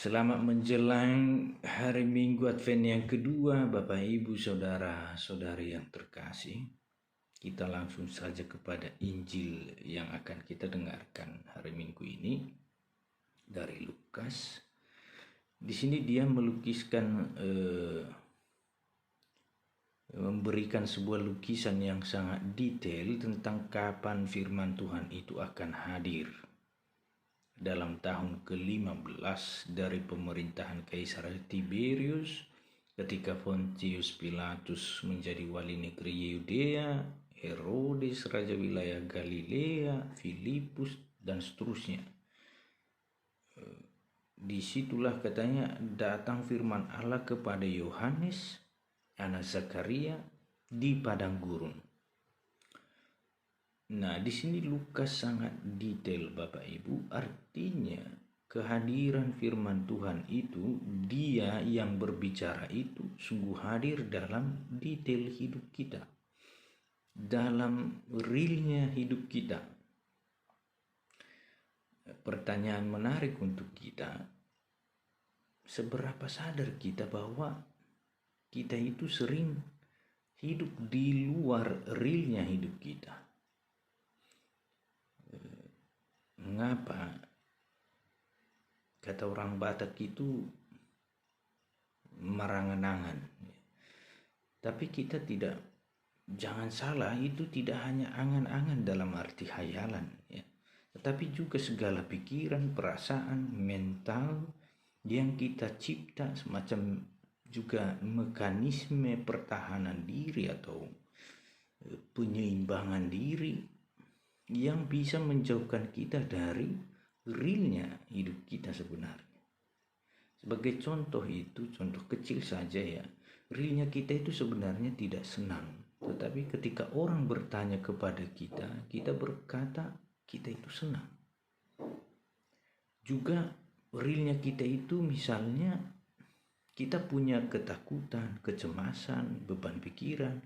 Selamat menjelang hari Minggu Advent yang kedua, Bapak Ibu Saudara-saudari yang terkasih. Kita langsung saja kepada Injil yang akan kita dengarkan hari Minggu ini dari Lukas. Di sini dia memberikan sebuah lukisan yang sangat detail tentang kapan firman Tuhan itu akan hadir. Dalam tahun ke-15 dari pemerintahan Kaisar Tiberius, ketika Pontius Pilatus menjadi wali negeri Yudea, Herodes raja wilayah Galilea, Filipus, dan seterusnya. Disitulah katanya datang firman Allah kepada Yohanes, anak Zakaria, di padang gurun. Nah, di sini Lukas sangat detail, Bapak Ibu. Artinya, kehadiran firman Tuhan itu, dia yang berbicara itu sungguh hadir dalam detail hidup kita, dalam realnya hidup kita. Pertanyaan menarik untuk kita, seberapa sadar kita bahwa kita itu sering hidup di luar realnya hidup kita? Mengapa kata orang Batak itu marangan-angan? Tapi kita tidak, jangan salah, itu tidak hanya angan-angan dalam arti hayalan, ya, tetapi juga segala pikiran, perasaan, mental yang kita cipta, semacam juga mekanisme pertahanan diri atau penyeimbangan diri yang bisa menjauhkan kita dari realnya hidup kita sebenarnya. Sebagai contoh itu, contoh kecil saja ya, realnya kita itu sebenarnya tidak senang. Tetapi ketika orang bertanya kepada kita, kita berkata kita itu senang. Juga realnya kita itu misalnya kita punya ketakutan, kecemasan, beban pikiran,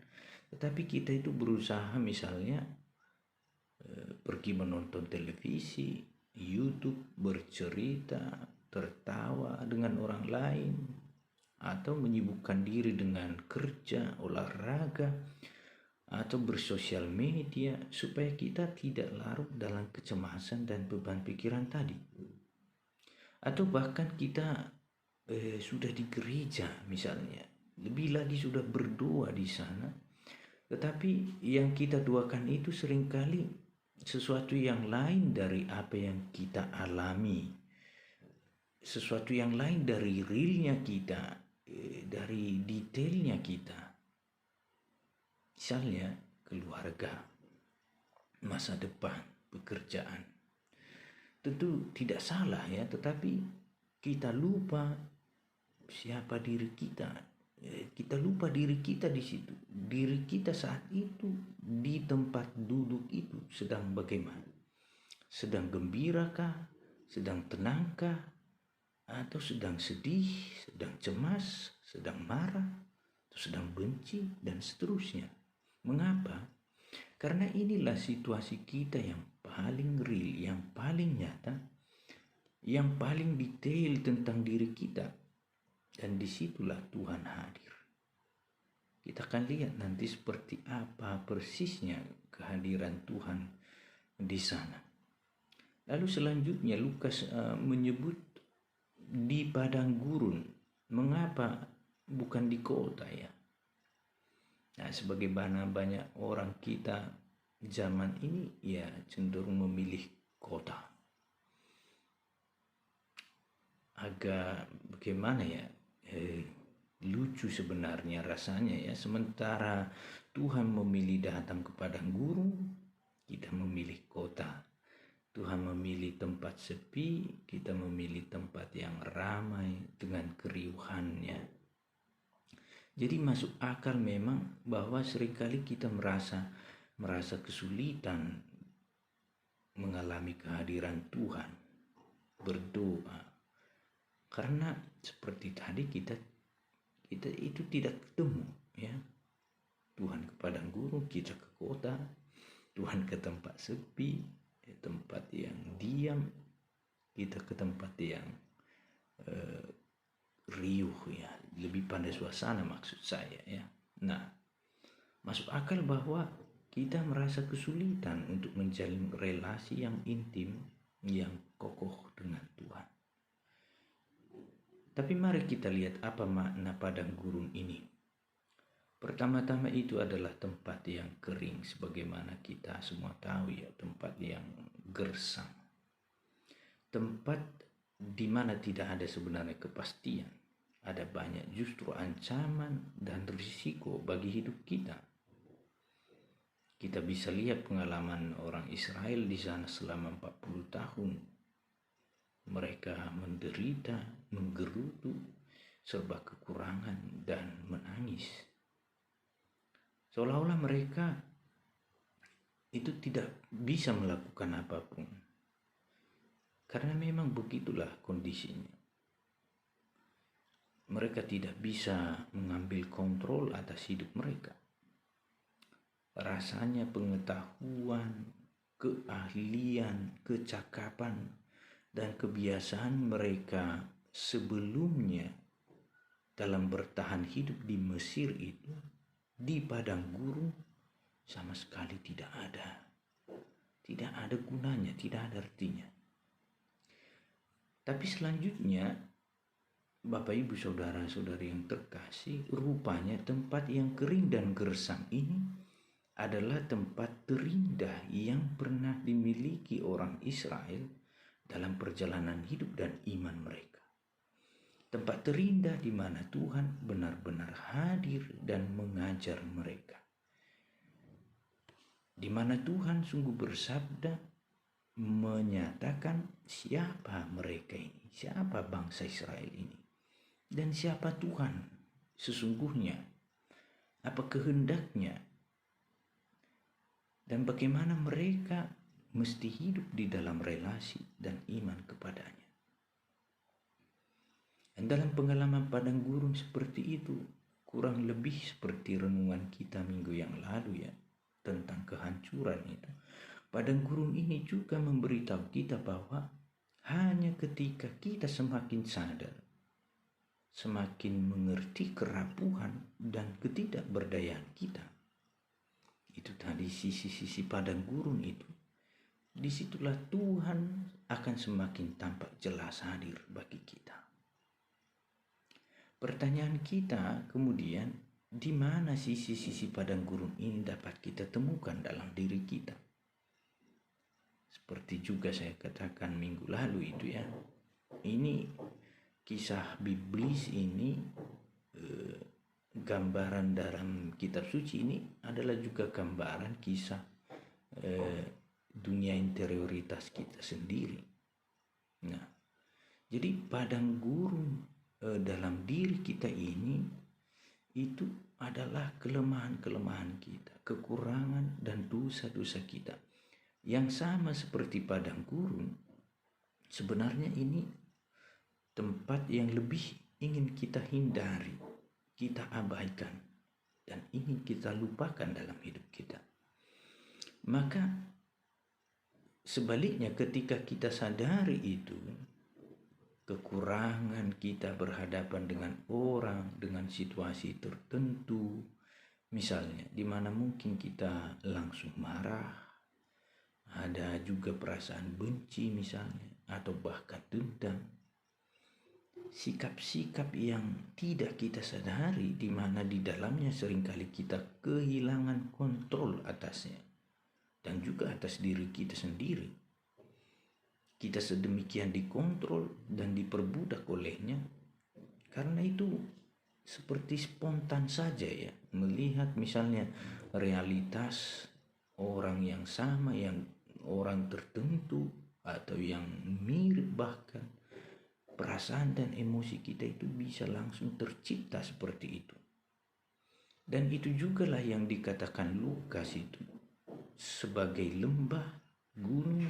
tetapi kita itu berusaha misalnya pergi menonton televisi, YouTube, bercerita, tertawa dengan orang lain, atau menyibukkan diri dengan kerja, olahraga, atau bersosial media, supaya kita tidak larut dalam kecemasan dan beban pikiran tadi. Atau bahkan kita sudah di gereja misalnya, lebih lagi sudah berdoa di sana, tetapi yang kita doakan itu seringkali sesuatu yang lain dari apa yang kita alami, sesuatu yang lain dari realnya kita, dari detailnya kita. Misalnya keluarga, masa depan, pekerjaan. Tentu tidak salah ya, tetapi kita lupa siapa diri kita. Kita lupa diri kita di situ. Diri kita saat itu di tempat duduk itu sedang bagaimana? Sedang gembirakah? Sedang tenangkah? Atau sedang sedih? Sedang cemas? Sedang marah? Atau sedang benci? Dan seterusnya. Mengapa? Karena inilah situasi kita yang paling real, yang paling nyata, yang paling detail tentang diri kita. Dan disitulah Tuhan hadir. Kita akan lihat nanti seperti apa persisnya kehadiran Tuhan di sana. Lalu selanjutnya Lukas menyebut di padang gurun. Mengapa bukan di kota ya? Nah, sebagaimana banyak orang kita zaman ini ya cenderung memilih kota. Agak bagaimana ya? Lucu sebenarnya rasanya ya, sementara Tuhan memilih datang ke padang gurun, kita memilih kota. Tuhan memilih tempat sepi, kita memilih tempat yang ramai dengan keriuhannya. Jadi masuk akal memang bahwa seringkali kita merasa kesulitan mengalami kehadiran Tuhan, berdoa, karena seperti tadi kita itu tidak ketemu ya. Tuhan ke padang gurun, kita ke kota. Tuhan ke tempat sepi, tempat yang diam, kita ke tempat yang riuh ya, lebih pada suasana maksud saya ya. Nah, masuk akal bahwa kita merasa kesulitan untuk menjalin relasi yang intim, yang kokoh dengan Tuhan. Tapi mari kita lihat apa makna padang gurun ini. Pertama-tama itu adalah tempat yang kering, sebagaimana kita semua tahu ya, tempat yang gersang. Tempat di mana tidak ada sebenarnya kepastian. Ada banyak justru ancaman dan risiko bagi hidup kita. Kita bisa lihat pengalaman orang Israel di sana selama 40 tahun. Mereka menderita, menggerutu, serba kekurangan dan menangis. Seolah-olah mereka itu tidak bisa melakukan apapun. Karena memang begitulah kondisinya. Mereka tidak bisa mengambil kontrol atas hidup mereka. Rasanya pengetahuan, keahlian, kecakapan, dan kebiasaan mereka sebelumnya dalam bertahan hidup di Mesir itu, di padang gurun, sama sekali tidak ada. Tidak ada gunanya, tidak ada artinya. Tapi selanjutnya, Bapak Ibu Saudara-saudari yang terkasih, rupanya tempat yang kering dan gersang ini adalah tempat terindah yang pernah dimiliki orang Israel dalam perjalanan hidup dan iman mereka. Tempat terindah di mana Tuhan benar-benar hadir dan mengajar mereka. Di mana Tuhan sungguh bersabda, menyatakan siapa mereka ini, siapa bangsa Israel ini, dan siapa Tuhan sesungguhnya, apa kehendaknya, dan bagaimana mereka mesti hidup di dalam relasi dan iman kepadanya. Dan dalam pengalaman padang gurun seperti itu, kurang lebih seperti renungan kita minggu yang lalu ya, tentang kehancuran itu. Padang gurun ini juga memberitahu kita bahwa hanya ketika kita semakin sadar, semakin mengerti kerapuhan dan ketidakberdayaan kita, itu tadi sisi-sisi padang gurun itu, disitulah Tuhan akan semakin tampak jelas hadir bagi kita. Pertanyaan kita kemudian, di mana sisi-sisi padang gurun ini dapat kita temukan dalam diri kita? Seperti juga saya katakan minggu lalu itu ya, ini kisah biblis ini, gambaran dalam kitab suci ini adalah juga gambaran kisah dunia interioritas kita sendiri. Nah, jadi padang gurun dalam diri kita ini itu adalah kelemahan-kelemahan kita, kekurangan dan dosa-dosa kita. Yang sama seperti padang gurun, sebenarnya ini tempat yang lebih ingin kita hindari, kita abaikan, dan ingin kita lupakan dalam hidup kita. Maka sebaliknya, ketika kita sadari itu, kekurangan kita berhadapan dengan orang, dengan situasi tertentu, misalnya di mana mungkin kita langsung marah, ada juga perasaan benci misalnya, atau bahkan dendam, sikap-sikap yang tidak kita sadari, di mana di dalamnya seringkali kita kehilangan kontrol atasnya dan juga atas diri kita sendiri. Kita sedemikian dikontrol dan diperbudak olehnya, karena itu seperti spontan saja ya, melihat misalnya realitas orang yang sama, yang orang tertentu atau yang mirip, bahkan perasaan dan emosi kita itu bisa langsung tercipta seperti itu. Dan itu jugalah yang dikatakan Lukas itu sebagai lembah, gunung,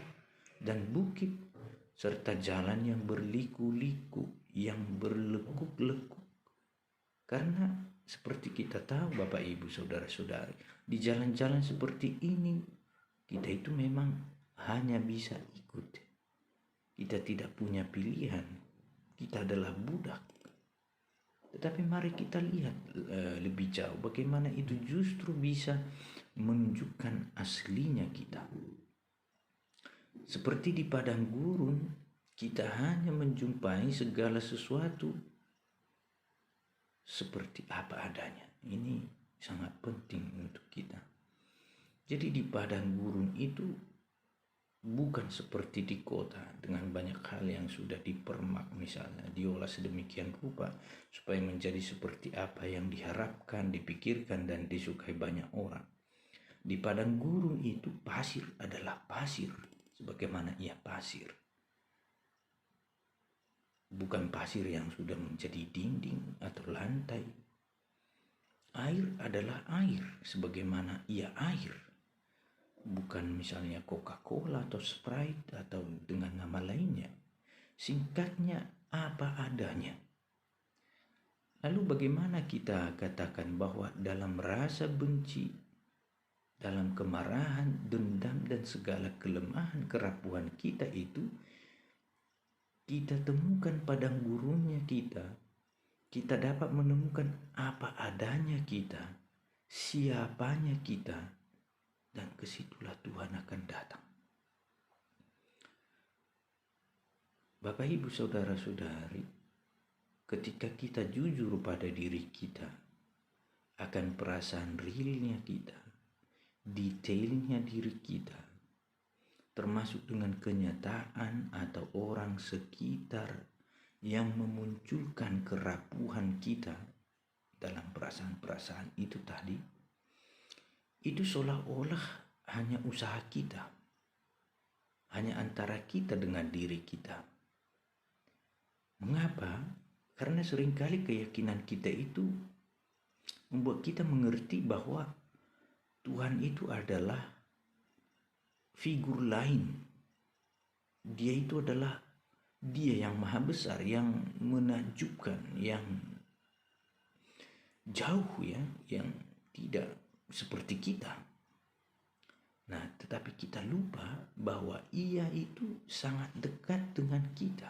dan bukit, serta jalan yang berliku-liku, yang berlekuk-lekuk. Karena seperti kita tahu Bapak Ibu Saudara-saudari, di jalan-jalan seperti ini kita itu memang hanya bisa ikut. Kita tidak punya pilihan. Kita adalah budak. Tetapi mari kita lihat lebih jauh bagaimana itu justru bisa menunjukkan aslinya kita. Seperti di padang gurun, kita hanya menjumpai segala sesuatu seperti apa adanya. Ini sangat penting untuk kita. Jadi di padang gurun itu bukan seperti di kota dengan banyak hal yang sudah dipermak, misalnya diolah sedemikian rupa supaya menjadi seperti apa yang diharapkan, dipikirkan, dan disukai banyak orang. Di padang gurun itu pasir adalah pasir sebagaimana ia pasir. Bukan pasir yang sudah menjadi dinding atau lantai. Air adalah air sebagaimana ia air. Bukan misalnya Coca-Cola atau Sprite atau dengan nama lainnya. Singkatnya apa adanya. Lalu bagaimana kita katakan bahwa dalam rasa benci, dalam kemarahan, dendam, dan segala kelemahan kerapuhan kita itu, kita temukan padang gurunnya kita. Kita dapat menemukan apa adanya kita, siapanya kita, dan kesitulah Tuhan akan datang. Bapak, Ibu, Saudara-saudari, ketika kita jujur pada diri kita, akan perasaan realnya kita, detailnya diri kita, termasuk dengan kenyataan atau orang sekitar yang memunculkan kerapuhan kita dalam perasaan-perasaan itu tadi, itu seolah-olah hanya usaha kita, hanya antara kita dengan diri kita. Mengapa? Karena seringkali keyakinan kita itu membuat kita mengerti bahwa Tuhan itu adalah figur lain. Dia itu adalah Dia yang maha besar, yang menakjubkan, yang jauh ya, yang tidak seperti kita. Nah, tetapi kita lupa bahwa Ia itu sangat dekat dengan kita.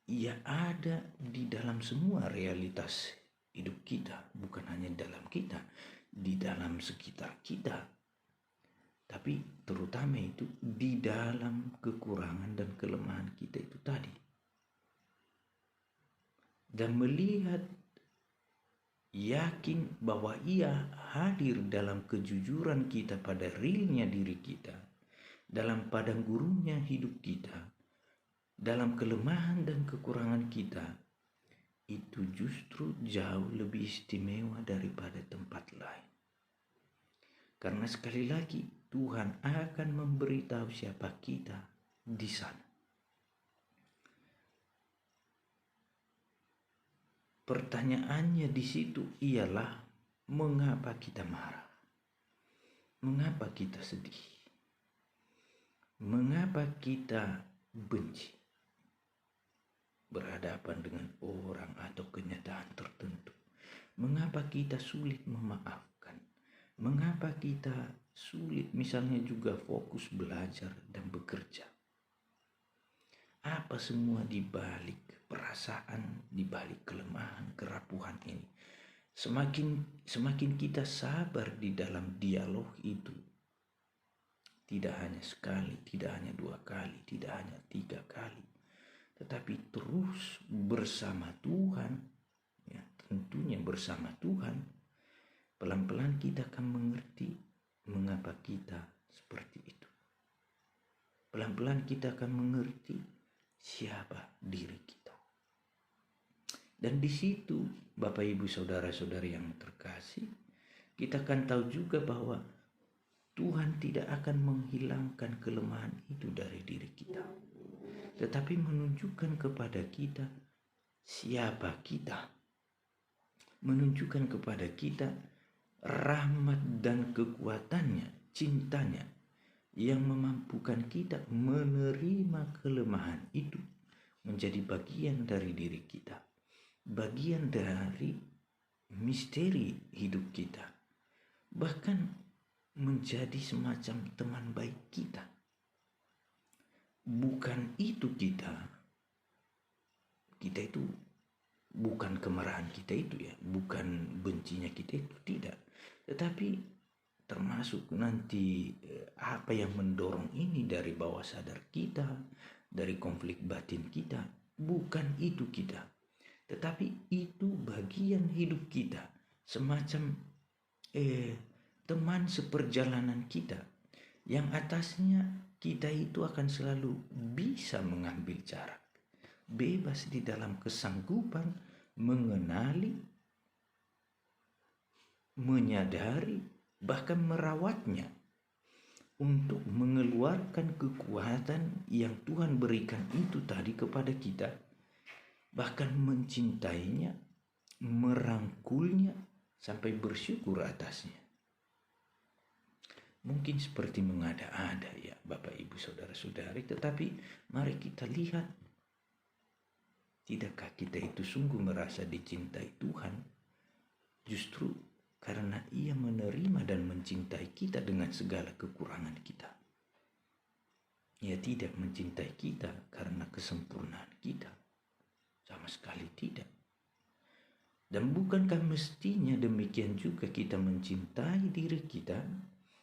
Ia ada di dalam semua realitas hidup kita, bukan hanya dalam kita, di dalam sekitar kita, tapi terutama itu di dalam kekurangan dan kelemahan kita itu tadi. Dan melihat, yakin bahwa Ia hadir dalam kejujuran kita pada realnya diri kita, dalam padang gurunnya hidup kita, dalam kelemahan dan kekurangan kita, itu justru jauh lebih istimewa daripada tempat lain. Karena sekali lagi Tuhan akan memberitahu siapa kita di sana. Pertanyaannya di situ ialah, mengapa kita marah? Mengapa kita sedih? Mengapa kita benci berhadapan dengan orang atau kenyataan tertentu? Mengapa kita sulit memaafkan? Mengapa kita sulit misalnya juga fokus belajar dan bekerja? Apa semua di balik perasaan, di balik kelemahan, kerapuhan ini? Semakin kita sabar di dalam dialog itu, tidak hanya sekali, tidak hanya 2 kali, tidak hanya 3 kali, tetapi terus bersama Tuhan, ya, tentunya bersama Tuhan, pelan-pelan kita akan mengerti mengapa kita seperti itu. Pelan-pelan kita akan mengerti siapa diri kita. Dan di situ, Bapak, Ibu, Saudara-saudari yang terkasih, kita akan tahu juga bahwa Tuhan tidak akan menghilangkan kelemahan itu dari diri kita, tetapi menunjukkan kepada kita siapa kita, menunjukkan kepada kita rahmat dan kekuatannya, cintanya, yang memampukan kita menerima kelemahan itu menjadi bagian dari diri kita, bagian dari misteri hidup kita, bahkan menjadi semacam teman baik kita. Bukan itu kita kita itu bukan kemarahan kita itu ya, bukan bencinya kita itu, tidak. Tetapi termasuk nanti apa yang mendorong ini dari bawah sadar kita, dari konflik batin kita, bukan itu kita. Tetapi itu bagian hidup kita, semacam teman seperjalanan kita, yang atasnya kita itu akan selalu bisa mengambil jarak, bebas di dalam kesanggupan mengenali, menyadari, bahkan merawatnya untuk mengeluarkan kekuatan yang Tuhan berikan itu tadi kepada kita, bahkan mencintainya, merangkulnya, sampai bersyukur atasnya. Mungkin seperti mengada-ada ya Bapak Ibu Saudara-saudari, tetapi mari kita lihat, tidakkah kita itu sungguh merasa dicintai Tuhan justru karena Ia menerima dan mencintai kita dengan segala kekurangan kita. Ia tidak mencintai kita karena kesempurnaan kita, sama sekali tidak. Dan bukankah mestinya demikian juga kita mencintai diri kita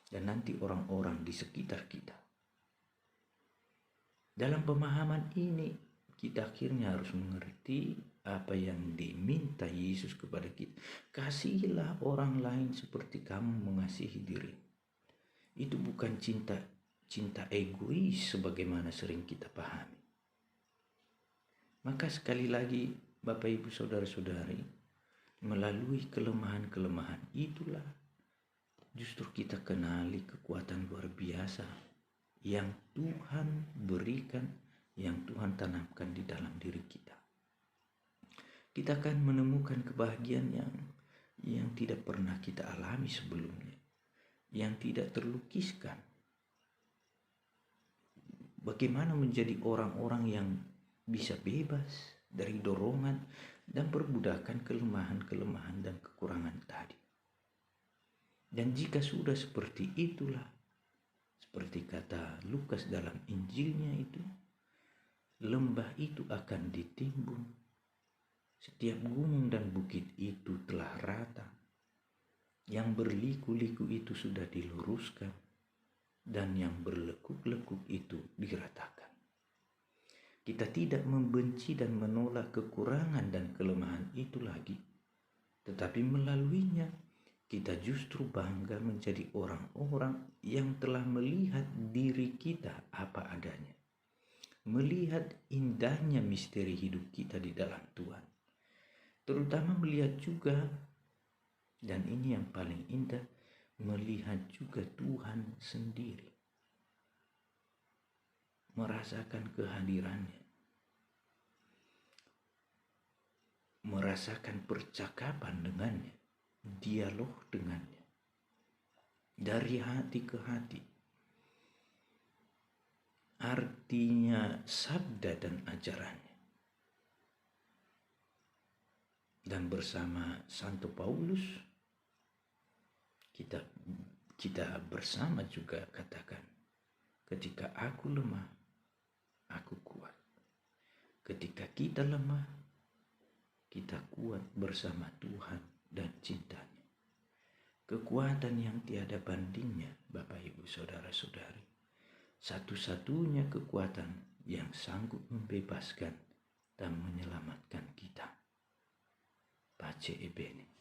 dan nanti orang-orang di sekitar kita? Dalam pemahaman ini, kita akhirnya harus mengerti apa yang diminta Yesus kepada kita. Kasihilah orang lain seperti kamu mengasihi diri. Itu bukan cinta egois sebagaimana sering kita pahami. Maka sekali lagi Bapak Ibu Saudara-saudari, melalui kelemahan-kelemahan itulah justru kita kenali kekuatan luar biasa yang Tuhan berikan, yang Tuhan tanamkan di dalam diri kita. Kita akan menemukan kebahagiaan yang tidak pernah kita alami sebelumnya, yang tidak terlukiskan. Bagaimana menjadi orang-orang yang bisa bebas dari dorongan dan perbudakan kelemahan-kelemahan dan kekurangan tadi. Dan jika sudah seperti itulah, seperti kata Lukas dalam Injilnya itu, lembah itu akan ditimbun. Setiap gunung dan bukit itu telah rata. Yang berliku-liku itu sudah diluruskan, dan yang berlekuk-lekuk itu diratakan. Kita tidak membenci dan menolak kekurangan dan kelemahan itu lagi, tetapi melaluinya kita justru bangga menjadi orang-orang yang telah melihat diri kita apa adanya, melihat indahnya misteri hidup kita di dalam Tuhan, terutama melihat juga, dan ini yang paling indah, melihat juga Tuhan sendiri, merasakan kehadirannya, merasakan percakapan dengannya, dialog dengannya, dari hati ke hati. Artinya sabda dan ajarannya. Dan bersama Santo Paulus, kita bersama juga katakan, ketika aku lemah, aku kuat. Ketika kita lemah, kita kuat bersama Tuhan dan cintanya. Kekuatan yang tiada bandingnya, Bapak Ibu Saudara-saudari. Satu-satunya kekuatan yang sanggup membebaskan dan menyelamatkan kita. Pace e bene.